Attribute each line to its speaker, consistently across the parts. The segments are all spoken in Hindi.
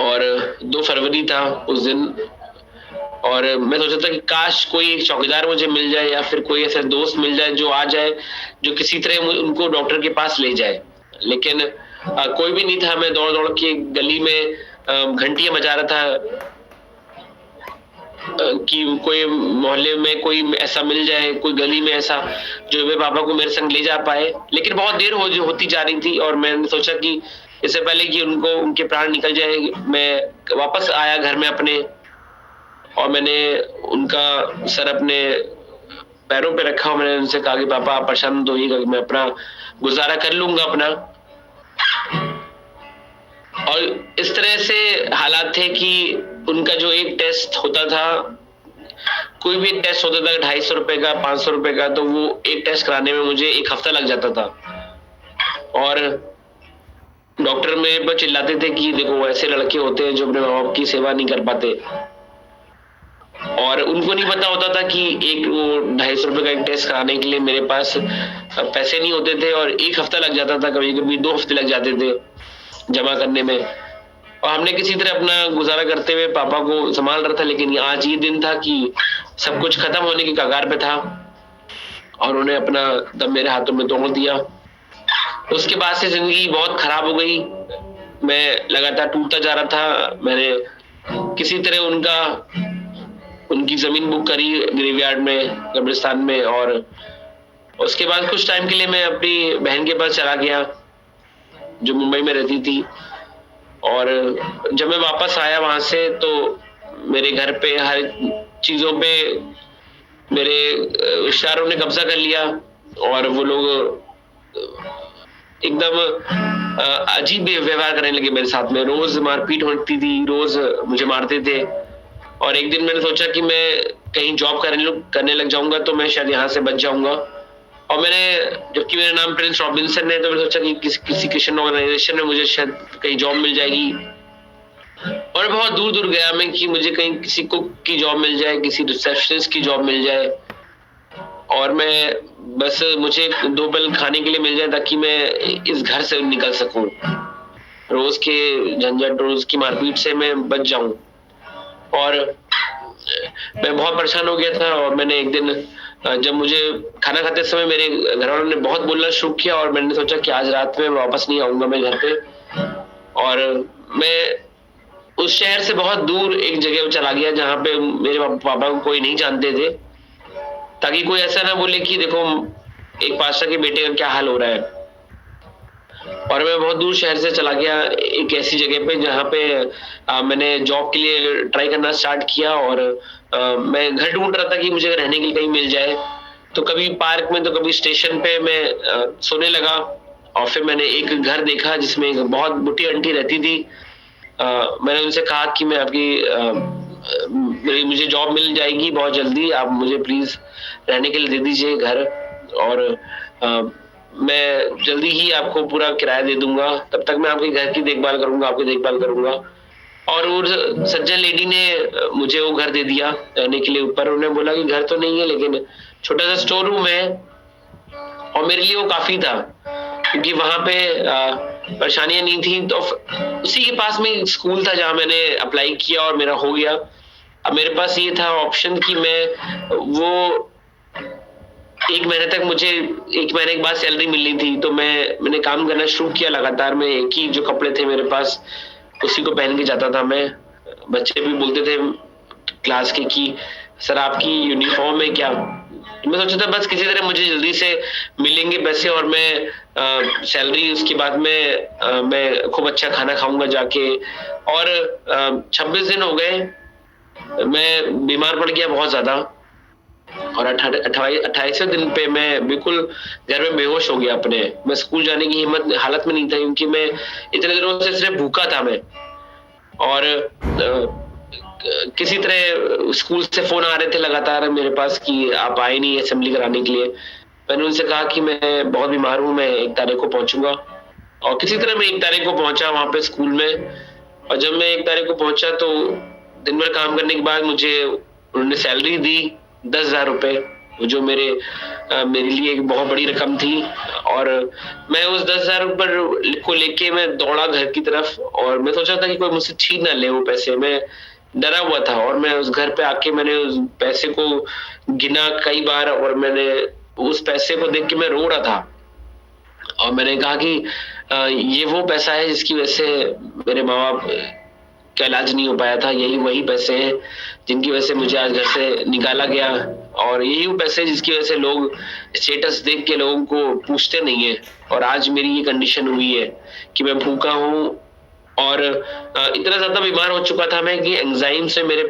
Speaker 1: और 2 फरवरी था उस दिन। और मैं सोचा था कि काश कोई एक चौकीदार मुझे मिल जाए या फिर कोई ऐसा दोस्त मिल जाए जो आ जाए, जो किसी तरह उनको डॉक्टर के पास ले जाए। लेकिन कोई भी नहीं था। मैं दौड़-दौड़ के गली में घंटियाँ बजा रहा था कि कोई मोहल्ले में कोई ऐसा मिल जाए, कोई गली में ऐसा जो मेरे पापा को मेरे संग ले जा पाए। लेकिन बहुत देर होती जा रही थी और मैंने सोचा कि इससे पहले कि उनके प्राण निकल जाए, मैं वापस आया घर में अपने, और मैंने उनका सर अपने पैरों पे रखा और मैंने उनसे कहा कि पापा आप परेशान मत होइएगा, मैं अपना गुजारा कर लूंगा अपना। और इस तरह से हालात थे कि उनका जो एक टेस्ट होता था, कोई भी एक टेस्ट होता था 250 रुपए का, 500 रुपए का, तो वो एक टेस्ट कराने में मुझे 1 हफ्ता लग जाता था। और डॉक्टर मेरे पर चिल्लाते थे कि देखो ऐसे लड़के होते हैं जो अपने माँ बाप की सेवा नहीं कर पाते। और उनको नहीं पता होता था कि एक वो 250 रुपए का एक टेस्ट कराने के लिए मेरे पास पैसे नहीं होते थे और 1 हफ्ता लग जाता था, कभी-कभी 2 हफ्ते लग जाते थे जमा करने में। और हमने किसी तरह अपना गुजारा करते हुए पापा को संभाल रहा था। लेकिन आज ये दिन था कि सब कुछ खत्म होने की कगार पे था और उन्हें अपना दम मेरे हाथों में तोड़ दिया। उसके बाद से जिंदगी बहुत खराब हो गई। मैं लगातार टूटता जा रहा था। मैंने किसी तरह उनकी जमीन बुक करी ग्रेवयार्ड में, कब्रिस्तान में। और उसके बाद कुछ टाइम के लिए मैं अपनी बहन के पास चला गया जो मुंबई में रहती थी। और जब मैं वापस आया वहां से तो मेरे घर पे हर चीजों पे मेरे रिश्तेदारों ने कब्जा कर लिया और वो लोग एकदम अजीब व्यवहार करने लगे मेरे साथ में। रोज मारपीट होती थी, रोज मुझे मारते थे। और एक दिन मैंने सोचा कि मैं कहीं जॉब करने लग जाऊंगा तो मैं शायद यहाँ से बच जाऊंगा। और जबकि मेरा नाम प्रिंस रॉबिन्सन है, तो मैंने सोचा कि किसी क्रिश्चियन ऑर्गेनाइजेशन में मुझे शायद कहीं जॉब मिल जाएगी। और बहुत दूर दूर गया मैं कि मुझे कहीं किसी कुक की जॉब मिल जाए, किसी रिसेप्शनिस्ट की जॉब मिल जाए, और मैं बस मुझे 2 पल खाने के लिए मिल जाए ताकि मैं इस घर से निकल सकूं। रोज के झंझट, रोज की मारपीट से मैं बच जाऊं। और मैं बहुत परेशान हो गया था। और मैंने एक दिन जब मुझे खाना खाते समय मेरे घर वालों ने बहुत बोलना शुरू किया और मैंने सोचा कि आज रात में वापस नहीं आऊंगा मैं घर पे। और मैं उस शहर से बहुत दूर एक जगह पे चला गया जहाँ पे मेरे पापा को कोई नहीं जानते थे, ताकि कोई ऐसा ना बोले कि देखो एक पास्टर के बेटे का क्या हाल हो रहा है। और मैं बहुत दूर शहर से चला गया एक ऐसी जगह पे जहाँ पे मैंने जॉब के लिए ट्राई करना स्टार्ट किया। और मैं घर ढूंढ रहा था कि मुझे रहने के लिए कहीं मिल जाए। तो कभी पार्क में तो कभी स्टेशन पे मैं सोने लगा। और फिर मैंने एक घर देखा जिसमें एक बहुत बुढ़ी आंटी रहती थी। मैंने उनसे कहा कि मैं मुझे जॉब मिल जाएगी बहुत जल्दी, आप मुझे प्लीज रहने के लिए दे दीजिए घर, और मैं जल्दी ही आपको पूरा किराया दे दूंगा, तब तक मैं आपके घर की देखभाल करूंगा, आपकी देखभाल करूंगा। और वो सज्जन लेडी ने मुझे वो घर दे दिया रहने के लिए ऊपर। उन्होंने बोला कि घर तो नहीं है लेकिन छोटा सा स्टोर रूम है। और मेरे लिए वो काफी था क्योंकि वहां पे परेशानियां नहीं थी। तो उसी के पास में स्कूल था जहाँ मैंने अप्लाई किया और मेरा हो गया। अब मेरे पास ये था ऑप्शन कि वो 1 महीने तक मुझे 1 महीने के बाद सैलरी मिलनी थी। तो मैंने काम करना शुरू किया लगातार। मैं एक ही जो कपड़े थे मेरे पास उसी को पहन के जाता था मैं। बच्चे भी बोलते थे क्लास के कि सर आपकी यूनिफॉर्म है क्या। मैं सोचा था बस किसी तरह मुझे जल्दी से मिलेंगे पैसे और मैं सैलरी, उसके बाद मैं खूब अच्छा खाना खाऊंगा जाके। और 26 दिन हो गए, मैं बीमार पड़ गया बहुत ज्यादा। और 28वें दिन पे मैं बिल्कुल घर में बेहोश हो गया अपने। मैं स्कूल जाने की हालत में नहीं था क्योंकि मैं इतने दिनों से सिर्फ भूखा था मैं। और किसी तरह स्कूल से फोन आ रहे थे लगातार मेरे पास कि आप आए नहीं असेंबली कराने के लिए। मैंने उनसे कहा कि मैं बहुत बीमार हूँ, मैं 1 तारीख को पहुंचूंगा। और किसी तरह मैं 1 तारीख को पहुंचा वहां पे स्कूल में। और जब मैं 1 तारीख को पहुंचा तो दिन भर काम करने के बाद मुझे उन्होंने सैलरी दी 10,000 रुपए। जो मेरे लिए एक बहुत बड़ी रकम थी। और मैं उस 10,000 रुपये को लेके मैं दौड़ा घर की तरफ, और मैं सोचा था कि कोई मुझसे छीन ना ले वो पैसे। मैं डरा हुआ था, और मैं उस घर पे आके मैंने उस पैसे को गिना कई बार, और मैंने उस पैसे को देख के मैं रो रहा था। और मैंने कहा कि ये वो पैसा है जिसकी वजह से मेरे माँ बाप का इलाज नहीं हो पाया था, यही वही पैसे हैं जिनकी वजह से मुझे आज घर से निकाला गया, और यही वो पैसे जिसकी वजह से लोग स्टेटस देख के लोगों को पूछते नहीं है। और आज मेरी ये कंडीशन हुई है कि मैं भूखा हूँ, और इतना ज्यादा बीमार हो चुका था मैं कि एंजाइम से मेरे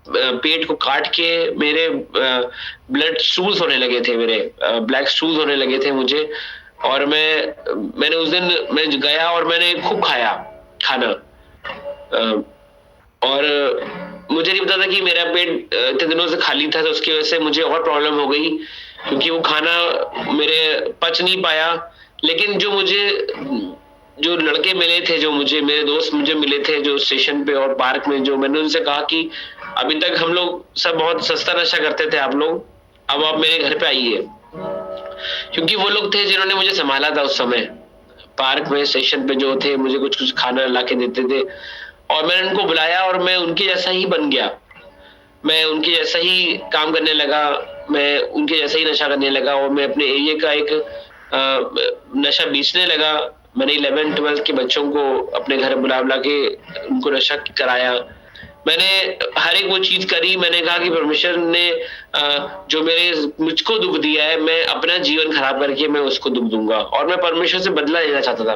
Speaker 1: पेट को काट के मेरे ब्लड स्टूल्स होने लगे थे, मेरे ब्लैक स्टूल्स होने लगे थे मुझे। और मैंने उस दिन मैं गया और मैंने खूब खाया खाना, और मुझे नहीं पता था कि मेरा पेट इतने दिनों से खाली था, तो उसकी वजह से मुझे और प्रॉब्लम हो गई, क्योंकि वो खाना मेरे पच नहीं पाया। लेकिन जो लड़के मिले थे, जो मेरे दोस्त मुझे मिले थे जो स्टेशन पे और पार्क में, जो मैंने उनसे कहा कि अभी तक हम लोग सब बहुत सस्ता नशा करते थे आप लोग, अब आप मेरे घर पे आइए। क्योंकि वो लोग थे जिन्होंने मुझे संभाला था उस समय, पार्क में स्टेशन पे जो थे मुझे कुछ कुछ खाना ला के देते थे, और मैंने उनको बुलाया और मैं उनके जैसा ही बन गया। मैं उनके जैसा ही काम करने लगा, मैं उनके जैसा ही नशा करने लगा, और मैं अपने एरिया का एक नशा बेचने लगा। मैंने 11-12 के बच्चों को अपने घर बुला के उनको नशा कराया। मैंने हर एक वो चीज करी। मैंने कहा कि परमेश्वर ने जो मुझको दुख दिया है, मैं अपना जीवन खराब करके मैं उसको दुख दूंगा, और मैं परमेश्वर से बदला लेना चाहता था,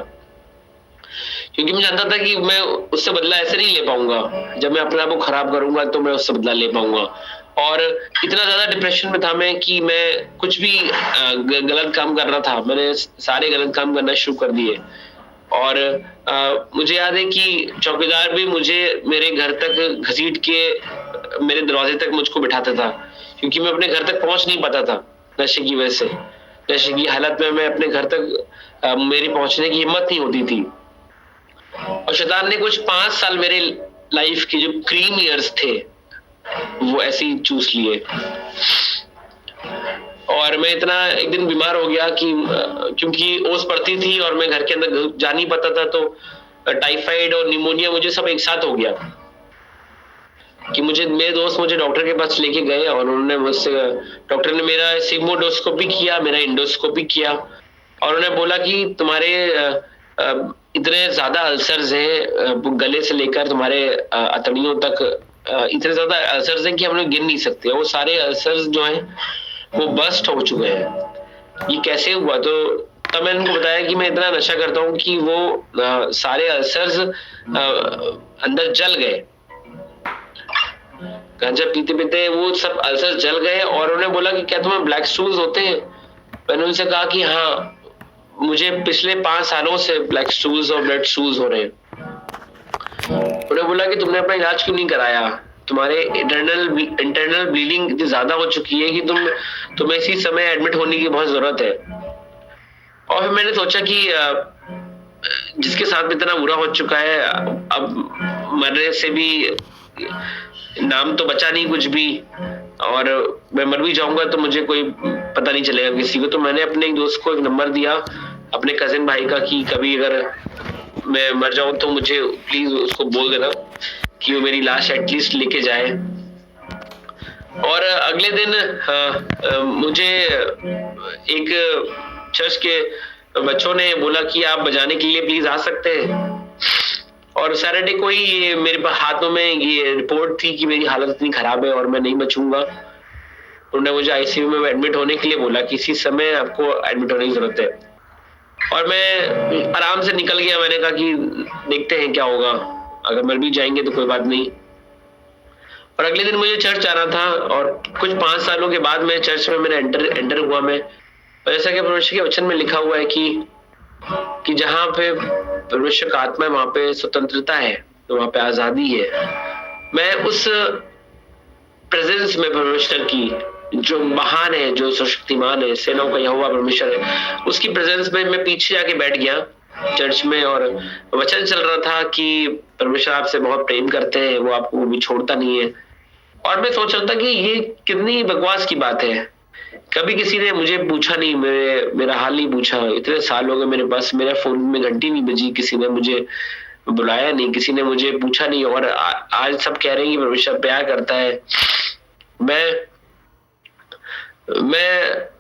Speaker 1: क्योंकि मैं जानता था कि मैं उससे बदला ऐसे नहीं ले पाऊंगा। जब मैं अपने आप को खराब करूंगा तो मैं उससे बदला ले पाऊंगा। और इतना ज्यादा डिप्रेशन में था मैं कि मैं कुछ भी गलत काम कर रहा था। मैंने सारे गलत काम करना शुरू कर दिए, और मुझे याद है कि चौकीदार भी मुझे मेरे घर तक घसीट के मेरे दरवाजे तक मुझको बिठाता था, क्योंकि मैं अपने घर तक पहुंच नहीं पाता था नशे की वजह से। नशे की हालत में मैं अपने घर तक मेरी पहुंचने की हिम्मत नहीं होती थी। और शैतान ने कुछ 5 साल मेरे लाइफ के जो क्रीम ईयर्स थे वो ऐसे ही चूस लिए। और मैं इतना एक दिन बीमार हो गया कि क्योंकि ओस पड़ती थी और मैं घर के अंदर जा नहीं पाता था, तो टाइफाइड और निमोनिया मुझे सब एक साथ हो गया कि मेरे दोस्त मुझे डॉक्टर के पास लेके गए, और डॉक्टर ने मेरा सिग्मोडोस्कोपी किया, मेरा इंडोस्कोपी किया, और उन्होंने बोला कि तुम्हारे इतने ज्यादा अल्सर्स हैं, गले से लेकर तुम्हारे अतड़ियों तक इतने ज्यादा अल्सर्स हैं कि हम लोग गिन नहीं सकते। वो सारे अल्सर्स जो हैं वो बस्ट हो चुके हैं। ये कैसे हुआ? तो तब मैंने उनको बताया कि मैं इतना नशा करता हूँ कि वो सारे अल्सर्स अंदर जल गए। गांजा पीते पीते वो सब अल्सर्स जल गए, और उन्होंने बोला कि क्या तुम्हें ब्लैक स्टूल्स होते हैं? मैंने उनसे कहा कि हाँ, मुझे पिछले 5 सालों से ब्लैक स्टूल्स और ब्लड स्टूल्स हो रहे हैं। उन्होंने बोला कि तुमने अपना इलाज क्यों नहीं कराया? तुम्हारे इंटरनल ब्लीडिंग इतनी ज्यादा हो चुकी है कि तुम्हें इसी समय एडमिट होने की बहुत जरूरत है। और फिर मैंने सोचा कि जिसके साथ इतना बुरा हो चुका है, अब मरने से भी नाम तो बचा नहीं कुछ भी, और मैं मर भी जाऊंगा तो मुझे कोई पता नहीं चलेगा किसी को। तो मैंने अपने एक दोस्त को एक नंबर दिया, अपने कजिन भाई का, कि कभी अगर मैं मर जाऊं तो मुझे प्लीज उसको बोल देना कि वो मेरी लाश एटलीस्ट लेके जाए। और अगले दिन मुझे एक चर्च के बच्चों ने बोला कि आप बजाने के लिए प्लीज आ सकते हैं। और सैटरडे को ही ये मेरे हाथों में ये रिपोर्ट थी कि मेरी हालत इतनी खराब है और मैं नहीं बचूंगा। उन्होंने मुझे आईसीयू में एडमिट होने के लिए बोला कि इसी समय आपको एडमिट होने की जरूरत है। और मैं आराम से निकल गया। मैंने कहा कि देखते हैं क्या होगा, अगर मर भी जाएंगे तो कोई बात नहीं। और अगले दिन मुझे चर्च आना था, और कुछ 5 सालों के बाद मैं चर्च में मैंने एंटर हुआ मैं। और जैसा कि परमेश्वर के वचन में लिखा हुआ है कि जहां पे परमेश्वर का आत्मा है वहां पे स्वतंत्रता है, तो वहां पे आजादी है। मैं उस प्रेजेंस में परमेश्वर की, जो महान है, जो सर्वशक्तिमान है, सेनाओं का यहोवा परमेश्वर है, उसकी प्रेजेंस में मैं पीछे जाके बैठ गया चर्च में। और वचन चल रहा था कि परमेश्वर आपसे बहुत प्रेम करते हैं, वो आपको भी छोड़ता नहीं है। और मैं सोच रहा था कि ये कितनी बकवास की बात है कभी किसी ने मुझे पूछा नहीं, मेरा हाल नहीं पूछा। इतने साल हो गए मेरे पास, मेरा फोन में घंटी नहीं बजी, किसी ने मुझे बुलाया नहीं, किसी ने मुझे पूछा नहीं। और आज सब कह रहे हैं कि परमेश्वर प्यार करता है। मैं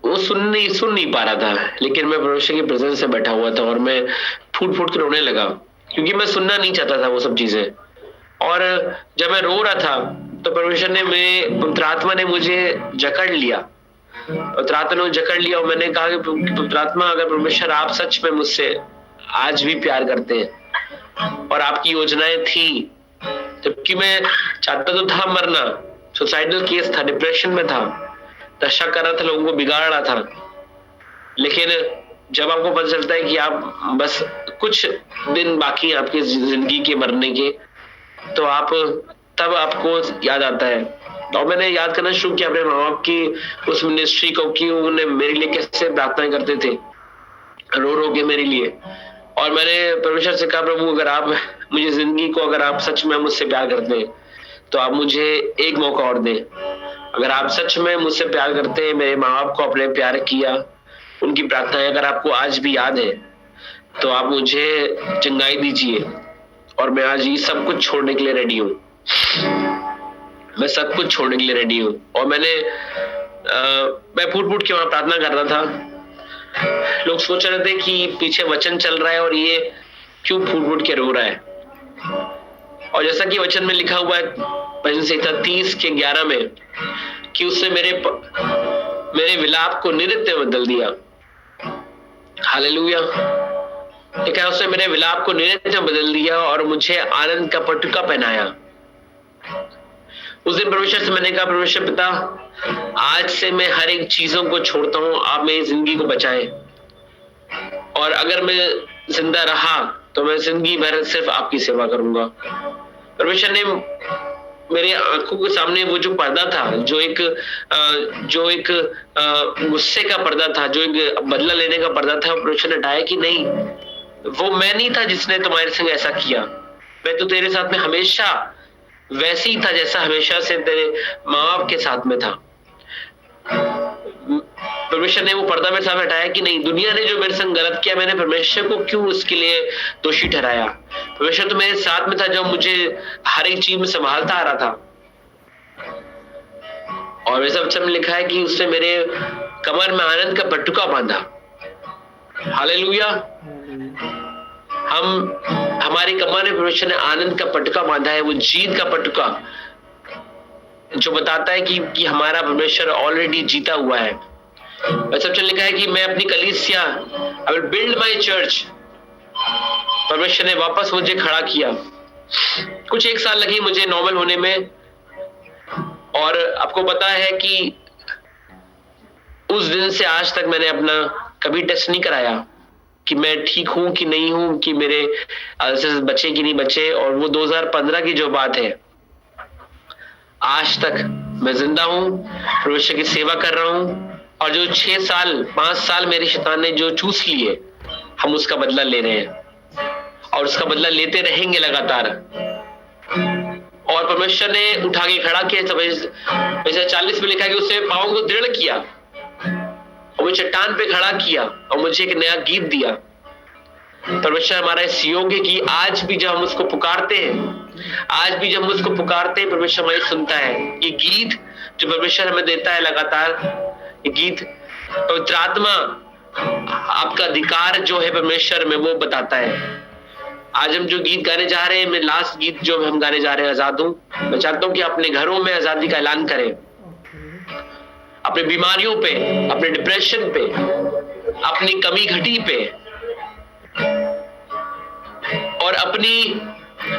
Speaker 1: वो सुन नहीं पा रहा था, लेकिन मैं परमेश्वर की प्रेजेंस से बैठा हुआ था और मैं फूट फूट के रोने लगा, क्योंकि मैं सुनना नहीं चाहता था वो सब चीजें। और जब मैं रो रहा था तो परमेश्वर ने पवित्र आत्मा ने मुझे जकड़ लिया, पवित्र आत्मा ने जकड़ लिया। और मैंने कहा कि पवित्र आत्मा, अगर परमेश्वर आप सच में मुझसे आज भी प्यार करते हैं और आपकी योजनाएं थी, जबकि मैं चाहता तो था मरना, सुसाइडल केस था, डिप्रेशन में था, नशा कर रहा था, लोगों को बिगाड़ रहा था, लेकिन जब आपको पता चलता है कि आप बस कुछ दिन बाकी आपकी जिंदगी के मरने के, तो तब आपको याद आता है। और मैंने याद करना शुरू किया अपने माँ बाप की उस मिनिस्ट्री को, कि उन्होंने मेरे लिए कैसे प्रार्थना करते थे, रो रो के मेरे लिए। और मैंने परमेश्वर से कहा, प्रभु अगर आप मुझे जिंदगी को, अगर आप सच में मुझसे प्यार करते हैं तो आप मुझे एक मौका और दें। अगर आप सच में मुझसे प्यार करते हैं, मेरे माँ बाप को अपने प्यार किया, उनकी प्रार्थनाएं अगर आपको आज भी याद है, तो आप मुझे चंगाई दीजिए। और मैं आज ये सब कुछ छोड़ने के लिए रेडी हूँ, मैं सब कुछ छोड़ने के लिए रेडी हूँ। और मैं फूट फूट के वहां प्रार्थना कर रहा था। लोग सोच रहे थे कि पीछे वचन चल रहा है और ये क्यों फूट फूट के रो रहा है। और जैसा कि वचन में लिखा हुआ है भजन संहिता 30:11 में, कि उसने मेरे विलाप को नृत्य में बदल दिया। हालेलुया। लिखा है उसने मेरे विलाप को नृत्य में बदल दिया और मुझे आनंद का पटुका पहनाया। उस दिन परमेश्वर से मैंने कहा, परमेश्वर पिता, आज से मैं हर एक चीजों को छोड़ता हूं, आप मेरी जिंदगी को बचाएं। और अगर मैं जिंदा रहा तो मैं जिंदगी भर सिर्फ आपकी सेवा करूंगा। परमेश्वर ने मेरे आंखों के सामने वो जो पर्दा था, जो एक गुस्से का पर्दा था, जो एक बदला लेने का पर्दा था, परमेश्वर ने हटाया कि नहीं, वो मैं नहीं था जिसने तुम्हारे संग ऐसा किया। मैं तो तेरे साथ में हमेशा वैसे ही था जैसा हमेशा से तेरे माँ बाप के साथ में था। परमेश्वर ने वो पर्दा मेरे सामने हटाया कि नहीं, दुनिया ने जो मेरे संग गलत किया, मैंने परमेश्वर को क्यों उसके लिए दोषी ठहराया। परमेश्वर तो मेरे साथ में था, जो मुझे हर एक चीज में संभालता आ रहा था। और वैसा वचन में लिखा है कि उसने मेरे कमर में आनंद का पटुका बांधा। हालेलुया। हमारी कमर में परमेश्वर ने आनंद का पटुका बांधा है, वो जीत का पटुका, जो बताता है कि हमारा परमेश्वर ऑलरेडी जीता हुआ है। वैसा वचन लिखा है कि मैं अपनी कलीसिया, I will build my church. परमेश्वर ने वापस मुझे खड़ा किया। कुछ 1 साल लगी मुझे नॉर्मल होने में। और आपको पता है कि उस दिन से आज तक मैंने अपना कभी टेस्ट नहीं कराया कि मैं ठीक हूं कि नहीं हूं, कि मेरे बचे कि नहीं बचे। और वो 2015 की जो बात है, आज तक मैं जिंदा हूं, परमेश्वर की सेवा कर रहा हूं। और जो 6 साल 5 साल मेरे शैतान ने जो चूस लिए, हम उसका बदला ले रहे हैं और उसका बदला लेते रहेंगे लगातार। और परमेश्वर ने उठा के खड़ा किया। 40 में लिखा कि उसने पाँव को दृढ़ किया और मुझे चट्टान पे खड़ा किया और मुझे एक नया गीत दिया। परमेश्वर हमारा इस योग्य कि आज भी जब हम उसको पुकारते हैं, परमेश्वर हमारी सुनता है। ये गीत जो परमेश्वर हमें देता है लगातार, ये गीत पवित्र आत्मा आपका अधिकार जो है परमेश्वर में, वो बताता है। आज हम जो गीत गाने जा रहे हैं, मैं लास्ट गीत जो हम गाने जा रहे हैं, आजाद हूं। मैं चाहता हूं कि अपने घरों में आजादी का ऐलान करें, अपनी बीमारियों पे, अपने डिप्रेशन पे, अपनी कमी घटी पे और अपनी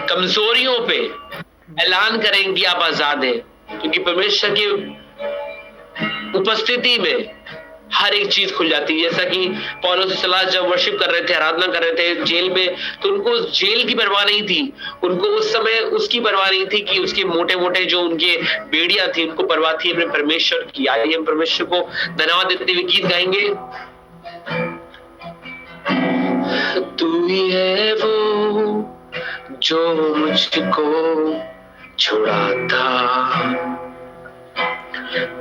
Speaker 1: कमजोरियों पे ऐलान करें कि आप आजाद हैं। क्योंकि परमेश्वर की उपस्थिति में हर एक चीज खुल जाती है। जैसा कि पौलुस सलाह जब वर्शिप कर रहे थे, आराधना कर रहे थे जेल में, तो उनको जेल की परवाह नहीं थी। उनको उस समय उसकी परवाह नहीं थी कि उसके मोटे मोटे जो उनके बेड़ियां थी, उनको परवाह थी अपने परमेश्वर की। आइए हम परमेश्वर को धन्यवाद देते हुए गीत गाएंगे। तू ही है वो जो मुझको छुड़ाता,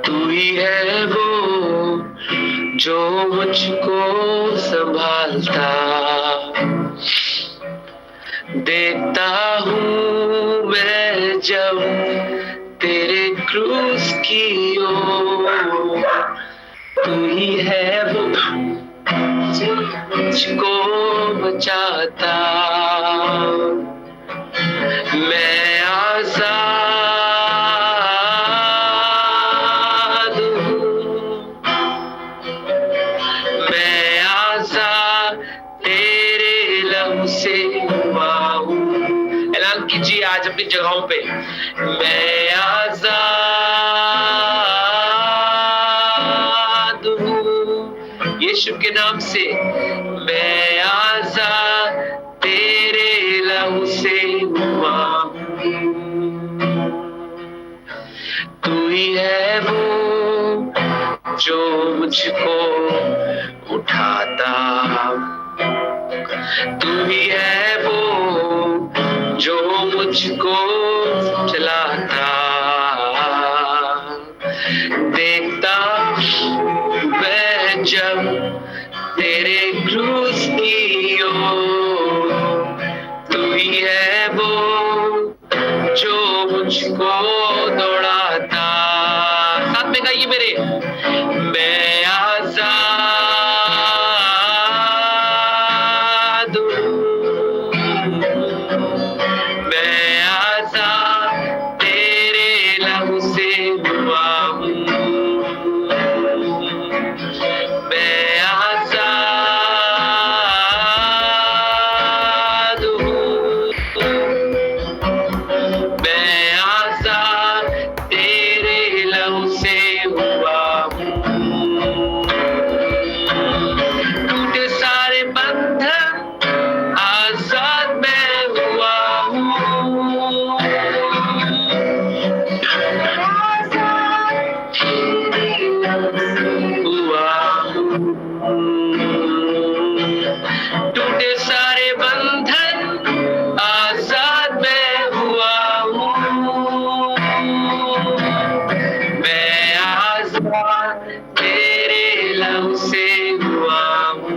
Speaker 1: तू ही है वो जो मुझको संभालता, देखता हूँ मैं जब तेरे क्रूस की ओर, तू ही है वो जो मुझको बचाता। मैं आजाद हूँ, मैं आजाद तेरे लहू से हुआ हूँ। ऐलान कीजिए आज अपनी जगहों पे, मैं आजाद हूँ यीशु के नाम से। मैं आजाद तेरे लहू से हुआ हूँ, तू ही है वो जो मुझको उठाता, तू ही है वो जो मुझको चलाता। देखता मैं जब तेरे क्रूस की ओर, तू ही है वो जो मुझको दौड़ाता। साथ में गाइए मेरे, मैं आजाद हूँ, मैं आजाद तेरे लहू से हुआ हूँ, मैं आजाद हूँ, मैं आजाद तेरे लहू से हुआ हूँ। टूटे सारे बंधन आजाद मैं हुआ हूँ, टूटे सारे बंधन आजाद मैं हुआ हूँ, मैं आजाद तेरे लहू से हुआ हूँ,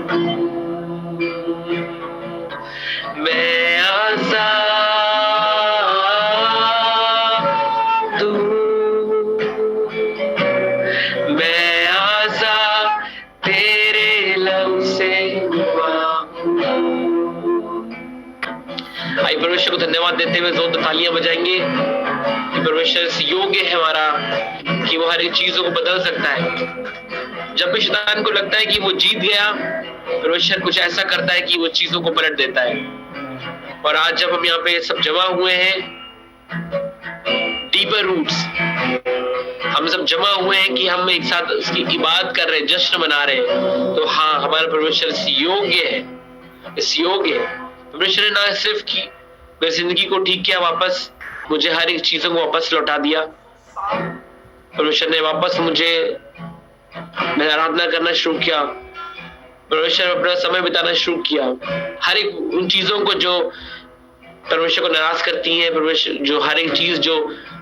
Speaker 1: मैं आजाद हूँ, मैं आजाद तेरे लहू से हुआ हूँ। आइए परमेश्वर को धन्यवाद देते हुए जोरदार तालियां बजाएंगे। परमेश्वर से योग्य है हमारा कि वो हर एक चीजों को बदल सकता है। जब भी शैतान को लगता है कि वो जीत गया, परमेश्वर कुछ ऐसा करता है कि वो चीजों को पलट देता है। और आज जब हम यहाँ पे सब जमा हुए हैं, डीपर रूट्स, हम सब जमा हुए हैं कि हम एक साथ उसकी इबादत कर रहे हैं, जश्न मना रहे हैं, तो हाँ, हमारा परमेश्वर इस योग्य है, इस योग्य है। परमेश्वर ने ना सिर्फ की मेरी जिंदगी को ठीक किया वापस, मुझे हर एक चीजों को वापस लौटा दिया। परमेश्वर ने वापस मुझे मैं आराधना करना शुरू किया, परमेश्वर अपना समय बिताना शुरू किया। हर एक उन चीजों को जो परमेश्वर को नाराज करती है, परमेश्वर जो हर एक चीज जो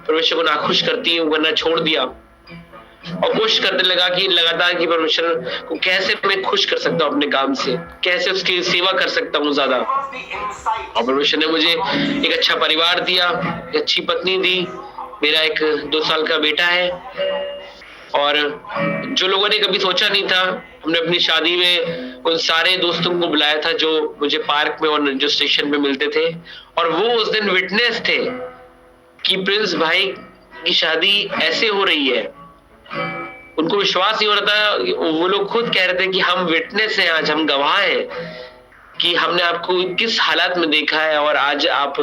Speaker 1: परमेश्वर को नाखुश करती है, वो करना छोड़ दिया और कोशिश करने लगा कि लगातार कि परमेश्वर को कैसे मैं खुश कर सकता हूँ अपने काम से, कैसे उसकी सेवा कर सकता हूँ ज्यादा। और परमेश्वर ने मुझे एक अच्छा परिवार दिया, एक अच्छी पत्नी दी, मेरा एक 2 साल का बेटा है। और जो लोगों ने कभी सोचा नहीं था, हमने अपनी शादी में उन सारे दोस्तों को बुलाया था जो मुझे पार्क में और जो स्टेशन पे मिलते थे, और वो उस दिन विटनेस थे कि प्रिंस भाई की शादी ऐसे हो रही है। उनको विश्वास नहीं हो रहा था, वो लोग खुद कह रहे थे कि हम विटनेस हैं, आज हम गवाह हैं कि हमने आपको किस हालात में देखा है और आज आप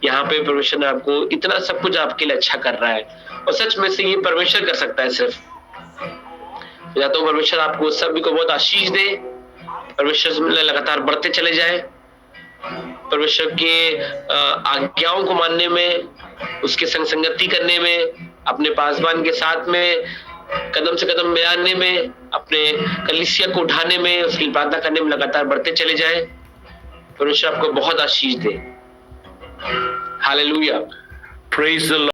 Speaker 1: यहाँ पे परमेश्वर ने आपको इतना सब कुछ आपके लिए अच्छा कर रहा है। और सच में से ये परमेश्वर कर सकता है सिर्फ। या तो परमेश्वर आपको सभी को बहुत आशीष दे, परमेश्वर में लगातार बढ़ते चले जाए, परमेश्वर के आज्ञाओं को मानने में, उसके संग संगति करने में, अपने पासबान के साथ में कदम से कदम मिलाने में, अपने कलीसिया को उठाने में, उसकी प्रार्थना करने में लगातार बढ़ते चले जाए। परमेश्वर आपको बहुत आशीष दे। हालेलुया।
Speaker 2: Praise the Lord.